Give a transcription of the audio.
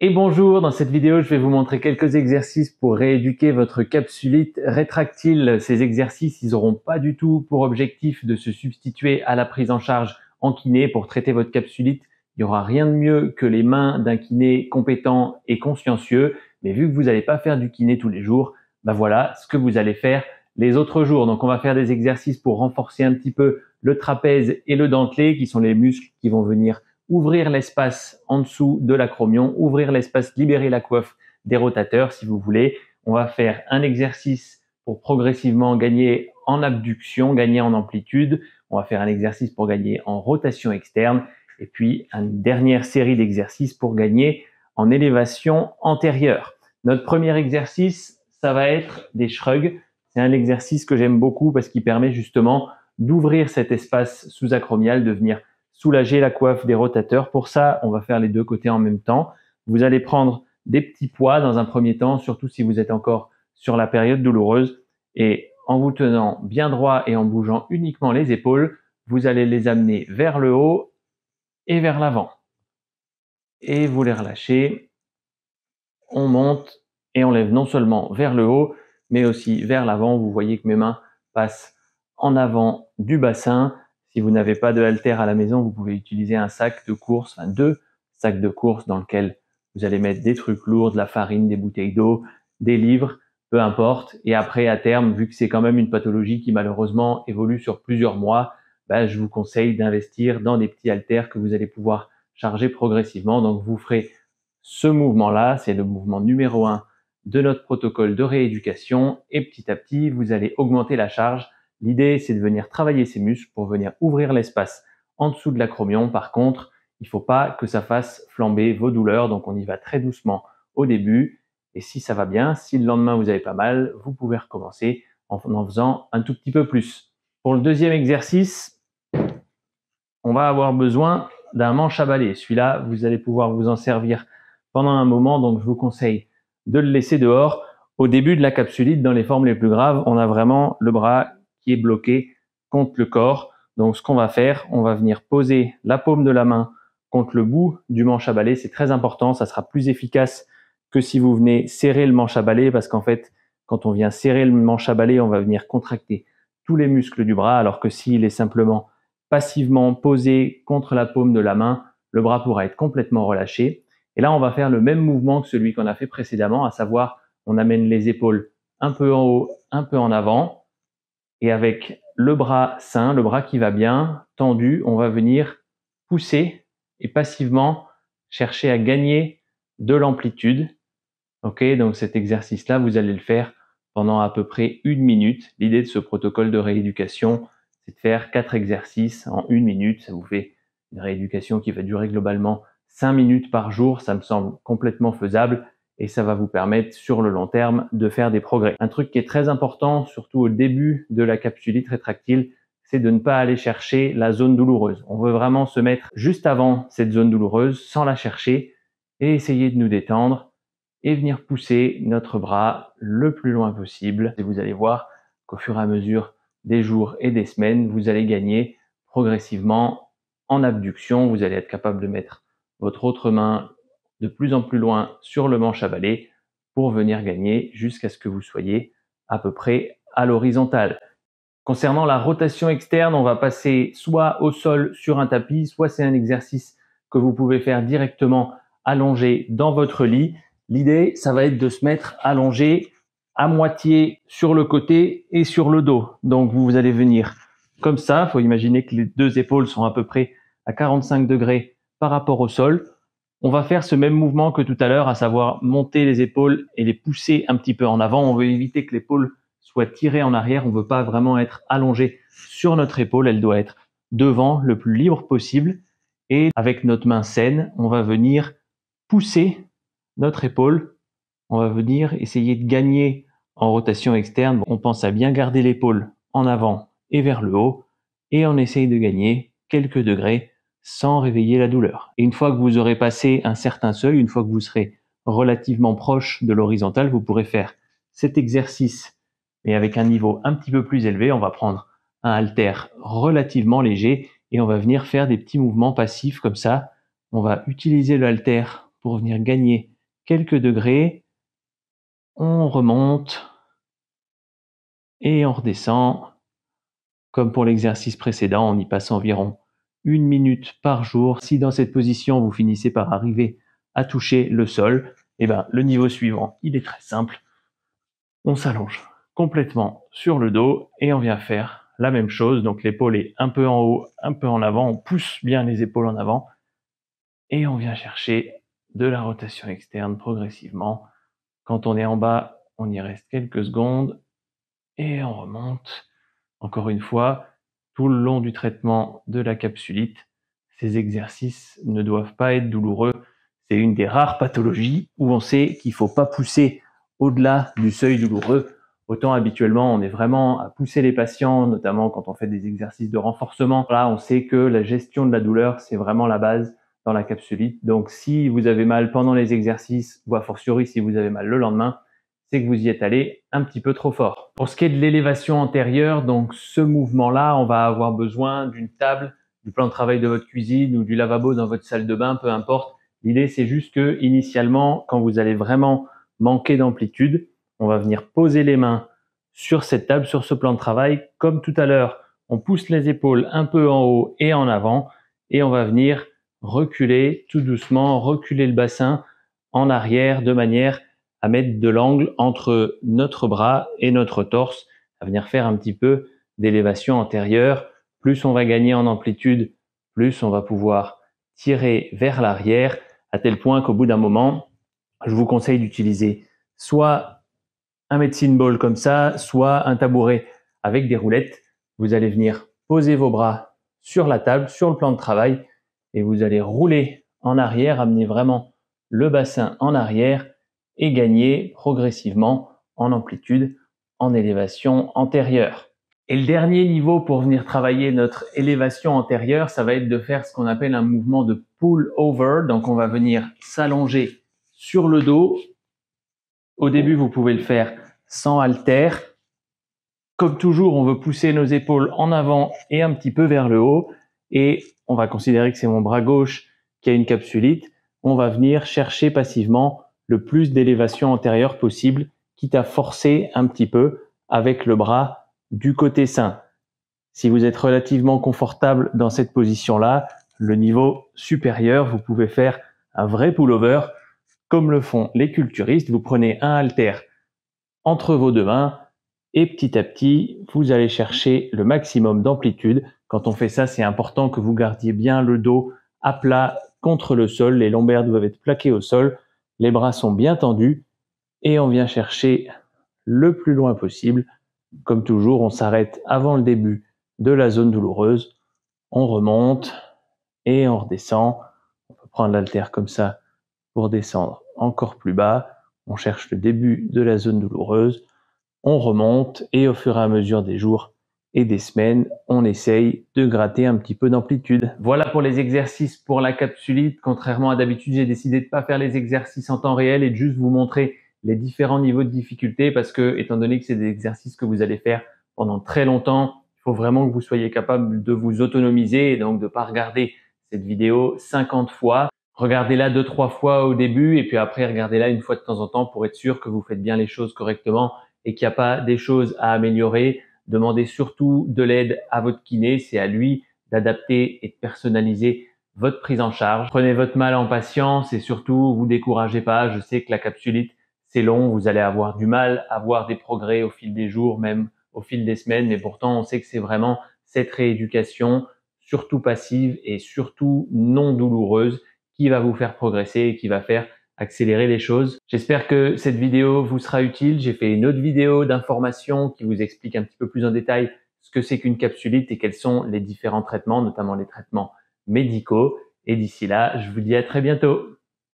Et bonjour, dans cette vidéo, je vais vous montrer quelques exercices pour rééduquer votre capsulite rétractile. Ces exercices, ils n'auront pas du tout pour objectif de se substituer à la prise en charge en kiné pour traiter votre capsulite. Il n'y aura rien de mieux que les mains d'un kiné compétent et consciencieux. Mais vu que vous n'allez pas faire du kiné tous les jours, ben voilà ce que vous allez faire les autres jours. Donc on va faire des exercices pour renforcer un petit peu le trapèze et le dentelé, qui sont les muscles qui vont venir ouvrir l'espace en dessous de l'acromion, ouvrir l'espace, libérer la coiffe des rotateurs si vous voulez. On va faire un exercice pour progressivement gagner en abduction, gagner en amplitude. On va faire un exercice pour gagner en rotation externe. Et puis, une dernière série d'exercices pour gagner en élévation antérieure. Notre premier exercice, ça va être des shrugs. C'est un exercice que j'aime beaucoup parce qu'il permet justement d'ouvrir cet espace sous-acromial, de venir soulager la coiffe des rotateurs. Pour ça, on va faire les deux côtés en même temps. Vous allez prendre des petits poids dans un premier temps, surtout si vous êtes encore sur la période douloureuse. Et en vous tenant bien droit et en bougeant uniquement les épaules, vous allez les amener vers le haut et vers l'avant. Et vous les relâchez. On monte et on lève non seulement vers le haut, mais aussi vers l'avant. Vous voyez que mes mains passent en avant du bassin. Si vous n'avez pas de haltère à la maison, vous pouvez utiliser un sac de course, enfin 2 sacs de course dans lequel vous allez mettre des trucs lourds, de la farine, des bouteilles d'eau, des livres, peu importe. Et après, à terme, vu que c'est quand même une pathologie qui malheureusement évolue sur plusieurs mois, je vous conseille d'investir dans des petits haltères que vous allez pouvoir charger progressivement. Donc vous ferez ce mouvement-là, c'est le mouvement numéro 1 de notre protocole de rééducation. Et petit à petit, vous allez augmenter la charge. L'idée, c'est de venir travailler ces muscles pour venir ouvrir l'espace en dessous de l'acromion. Par contre, il ne faut pas que ça fasse flamber vos douleurs. Donc, on y va très doucement au début. Et si ça va bien, si le lendemain vous avez pas mal, vous pouvez recommencer en faisant un tout petit peu plus. Pour le deuxième exercice, on va avoir besoin d'un manche à balai. Celui-là, vous allez pouvoir vous en servir pendant un moment. Donc, je vous conseille de le laisser dehors. Au début de la capsulite, dans les formes les plus graves, on a vraiment le bras qui est bloqué contre le corps. Donc, ce qu'on va faire, on va venir poser la paume de la main contre le bout du manche à balai. C'est très important. Ça sera plus efficace que si vous venez serrer le manche à balai, parce qu'en fait, quand on vient serrer le manche à balai, on va venir contracter tous les muscles du bras, alors que s'il est simplement passivement posé contre la paume de la main, le bras pourra être complètement relâché. Et là, on va faire le même mouvement que celui qu'on a fait précédemment, à savoir, on amène les épaules un peu en haut, un peu en avant. Et avec le bras sain, le bras qui va bien, tendu, on va venir pousser et passivement chercher à gagner de l'amplitude. Ok, donc cet exercice-là, vous allez le faire pendant à peu près 1 minute. L'idée de ce protocole de rééducation, c'est de faire 4 exercices en 1 minute. Ça vous fait une rééducation qui va durer globalement 5 minutes par jour. Ça me semble complètement faisable et ça va vous permettre sur le long terme de faire des progrès. Un truc qui est très important, surtout au début de la capsulite rétractile, c'est de ne pas aller chercher la zone douloureuse. On veut vraiment se mettre juste avant cette zone douloureuse sans la chercher et essayer de nous détendre et venir pousser notre bras le plus loin possible. Et vous allez voir qu'au fur et à mesure des jours et des semaines, vous allez gagner progressivement en abduction. Vous allez être capable de mettre votre autre main de plus en plus loin sur le manche à balai pour venir gagner jusqu'à ce que vous soyez à peu près à l'horizontale. Concernant la rotation externe, on va passer soit au sol sur un tapis, soit c'est un exercice que vous pouvez faire directement allongé dans votre lit. L'idée, ça va être de se mettre allongé à moitié sur le côté et sur le dos. Donc, vous allez venir comme ça. Il faut imaginer que les deux épaules sont à peu près à 45 degrés par rapport au sol. On va faire ce même mouvement que tout à l'heure, à savoir monter les épaules et les pousser un petit peu en avant. On veut éviter que l'épaule soit tirée en arrière. On ne veut pas vraiment être allongé sur notre épaule. Elle doit être devant, le plus libre possible. Et avec notre main saine, on va venir pousser notre épaule. On va venir essayer de gagner en rotation externe. On pense à bien garder l'épaule en avant et vers le haut. Et on essaye de gagner quelques degrés sans réveiller la douleur. Et une fois que vous aurez passé un certain seuil, une fois que vous serez relativement proche de l'horizontale, vous pourrez faire cet exercice, mais avec un niveau un petit peu plus élevé. On va prendre un haltère relativement léger et on va venir faire des petits mouvements passifs comme ça. On va utiliser le haltère pour venir gagner quelques degrés. On remonte et on redescend. Comme pour l'exercice précédent, on y passe environ 1 minute par jour. Si dans cette position, vous finissez par arriver à toucher le sol, le niveau suivant, il est très simple. On s'allonge complètement sur le dos et on vient faire la même chose. Donc l'épaule est un peu en haut, un peu en avant. On pousse bien les épaules en avant et on vient chercher de la rotation externe progressivement. Quand on est en bas, on y reste quelques secondes et on remonte. Encore une fois, tout le long du traitement de la capsulite, ces exercices ne doivent pas être douloureux. C'est une des rares pathologies où on sait qu'il ne faut pas pousser au-delà du seuil douloureux. Autant habituellement, on est vraiment à pousser les patients, notamment quand on fait des exercices de renforcement. Là, on sait que la gestion de la douleur, c'est vraiment la base dans la capsulite. Donc, si vous avez mal pendant les exercices, ou a fortiori si vous avez mal le lendemain, c'est que vous y êtes allé un petit peu trop fort. Pour ce qui est de l'élévation antérieure, donc ce mouvement-là, on va avoir besoin d'une table, du plan de travail de votre cuisine ou du lavabo dans votre salle de bain, peu importe. L'idée, c'est juste que initialement, quand vous allez vraiment manquer d'amplitude, on va venir poser les mains sur cette table, sur ce plan de travail. Comme tout à l'heure, on pousse les épaules un peu en haut et en avant et on va venir reculer tout doucement, reculer le bassin en arrière de manière à mettre de l'angle entre notre bras et notre torse, à venir faire un petit peu d'élévation antérieure. Plus on va gagner en amplitude, plus on va pouvoir tirer vers l'arrière, à tel point qu'au bout d'un moment, je vous conseille d'utiliser soit un medicine ball comme ça, soit un tabouret avec des roulettes. Vous allez venir poser vos bras sur la table, sur le plan de travail, et vous allez rouler en arrière, amener vraiment le bassin en arrière et gagner progressivement en amplitude, en élévation antérieure. Et le dernier niveau pour venir travailler notre élévation antérieure, ça va être de faire ce qu'on appelle un mouvement de pull over. Donc on va venir s'allonger sur le dos. Au début, vous pouvez le faire sans haltère. Comme toujours, on veut pousser nos épaules en avant et un petit peu vers le haut. Et on va considérer que c'est mon bras gauche qui a une capsulite. On va venir chercher passivement le plus d'élévation antérieure possible, quitte à forcer un petit peu avec le bras du côté sain. Si vous êtes relativement confortable dans cette position-là, le niveau supérieur, vous pouvez faire un vrai pullover, comme le font les culturistes. Vous prenez un haltère entre vos deux mains et petit à petit, vous allez chercher le maximum d'amplitude. Quand on fait ça, c'est important que vous gardiez bien le dos à plat contre le sol. Les lombaires doivent être plaqués au sol. Les bras sont bien tendus et on vient chercher le plus loin possible. Comme toujours, on s'arrête avant le début de la zone douloureuse. On remonte et on redescend. On peut prendre l'haltère comme ça pour descendre encore plus bas. On cherche le début de la zone douloureuse. On remonte et au fur et à mesure des jours et des semaines, on essaye de gratter un petit peu d'amplitude. Voilà pour les exercices pour la capsulite. Contrairement à d'habitude, j'ai décidé de ne pas faire les exercices en temps réel et de juste vous montrer les différents niveaux de difficulté parce que, étant donné que c'est des exercices que vous allez faire pendant très longtemps, il faut vraiment que vous soyez capable de vous autonomiser et donc de ne pas regarder cette vidéo 50 fois. Regardez-la 2-3 fois au début et puis après regardez-la une fois de temps en temps pour être sûr que vous faites bien les choses correctement et qu'il n'y a pas des choses à améliorer. Demandez surtout de l'aide à votre kiné, c'est à lui d'adapter et de personnaliser votre prise en charge. Prenez votre mal en patience et surtout vous découragez pas. Je sais que la capsulite c'est long, vous allez avoir du mal à voir des progrès au fil des jours, même au fil des semaines, mais pourtant on sait que c'est vraiment cette rééducation, surtout passive et surtout non douloureuse, qui va vous faire progresser et qui va faire accélérer les choses. J'espère que cette vidéo vous sera utile. J'ai fait une autre vidéo d'information qui vous explique un petit peu plus en détail ce que c'est qu'une capsulite et quels sont les différents traitements, notamment les traitements médicaux. Et d'ici là, je vous dis à très bientôt.